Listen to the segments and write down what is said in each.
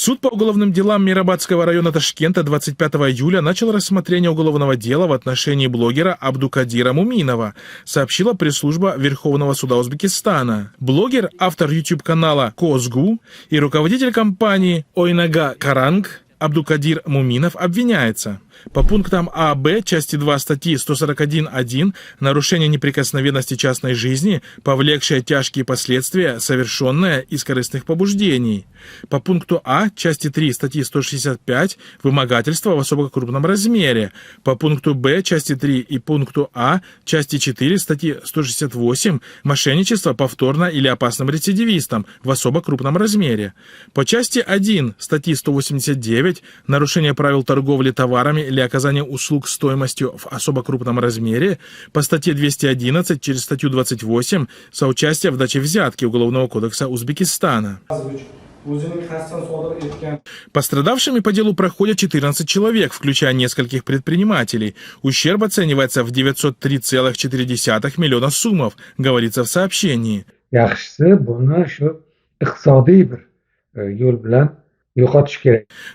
Суд по уголовным делам Мирабадского района Ташкента 25 июля начал рассмотрение уголовного дела в отношении блогера Абдукадира Муминова, сообщила пресс-служба Верховного суда Узбекистана. Блогер, автор YouTube-канала Козгу и руководитель компании Ойнага Каранг Абдукадир Муминов обвиняется по пунктам А, Б, части 2 статьи 141.1 «Нарушение неприкосновенности частной жизни, повлекшее тяжкие последствия, совершенное из корыстных побуждений». По пункту А, части 3 статьи 165 «Вымогательство в особо крупном размере». По пункту Б, части 3 и пункту А, части 4 статьи 168 «Мошенничество повторно или опасным рецидивистом в особо крупном размере». По части 1 статьи 189 «Нарушение правил торговли товарами или оказание услуг стоимостью в особо крупном размере», по статье 211 через статью 28 «Соучастие в даче взятки» Уголовного кодекса Узбекистана. Пострадавшими по делу проходят 14 человек, включая нескольких предпринимателей. Ущерб оценивается в 903,4 миллиона сумов, говорится в сообщении.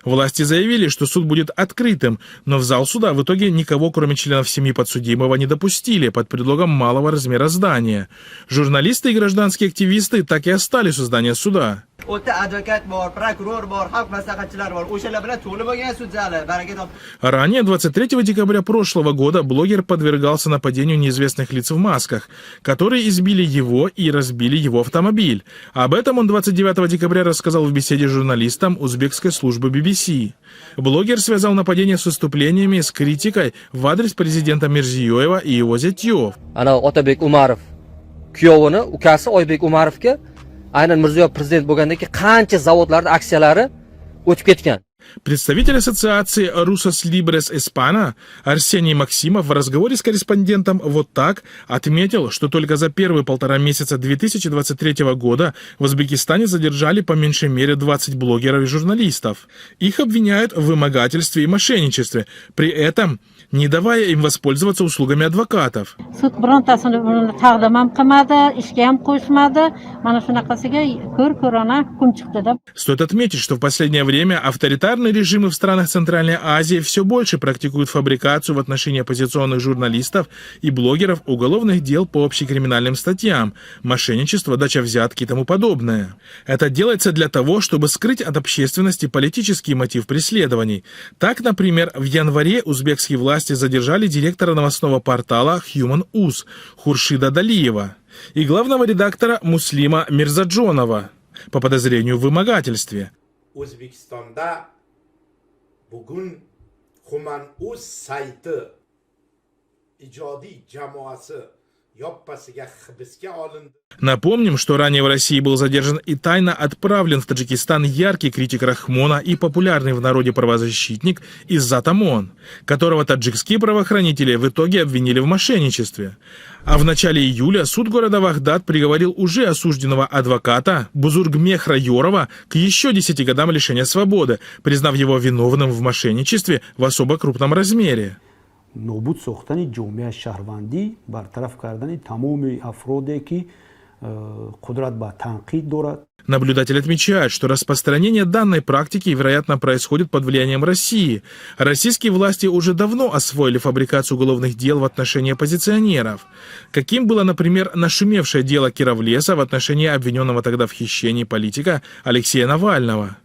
Власти заявили, что суд будет открытым, но в зал суда в итоге никого, кроме членов семьи подсудимого, не допустили под предлогом малого размера здания. Журналисты и гражданские активисты так и остались у здания суда. Ранее, 23 декабря прошлого года, блогер подвергался нападению неизвестных лиц в масках, которые избили его и разбили его автомобиль. Об этом он 29 декабря рассказал в беседе с журналистом узбекской службы BBC. Блогер связал нападение с выступлениями с критикой в адрес президента Мирзиёева и его зятьев. Aynan Mirziyoyev prezident bo'lgandagi qancha zavodlarda aksiyalari o'tib ketgan. Представитель ассоциации Rusas Libres Hispana Арсений Максимов в разговоре с корреспондентом «Вот так» отметил, что только за первые 1,5 месяца 2023 года в Узбекистане задержали по меньшей мере 20 блогеров и журналистов. Их обвиняют в вымогательстве и мошенничестве, при этом не давая им воспользоваться услугами адвокатов. Стоит отметить, что в последнее время авторитарные режимы в странах Центральной Азии все больше практикуют фабрикацию в отношении оппозиционных журналистов и блогеров уголовных дел по общекриминальным статьям, мошенничество, дача взятки и тому подобное. Это делается для того, чтобы скрыть от общественности политический мотив преследований. Так, например, в январе узбекские власти задержали директора новостного портала Human Uz Хуршида Далиева и главного редактора Муслима Мирзаджонова по подозрению в вымогательстве. Bugun Human Uz sayti ijodiy jamoasi yoppasiga hibsga olindi. Напомним, что ранее в России был задержан и тайно отправлен в Таджикистан яркий критик Рахмона и популярный в народе правозащитник Иззат Амон, которого таджикские правоохранители в итоге обвинили в мошенничестве. А в начале июля суд города Вахдат приговорил уже осужденного адвоката Бузургмехра Йорова к еще 10 годам лишения свободы, признав его виновным в мошенничестве в особо крупном размере. نابود ساختن جامعه شهروندی برطرف کردن تمام افرادی که قدرت به تنقید دارد. Наблюдатель отмечает, что распространение данной практики, вероятно, происходит под влиянием России. Российские власти уже давно освоили фабрикацию уголовных дел в отношении оппозиционеров. Каким было, например, нашумевшее дело Кировлеса в отношении обвиненного тогда в хищении политика Алексея Навального.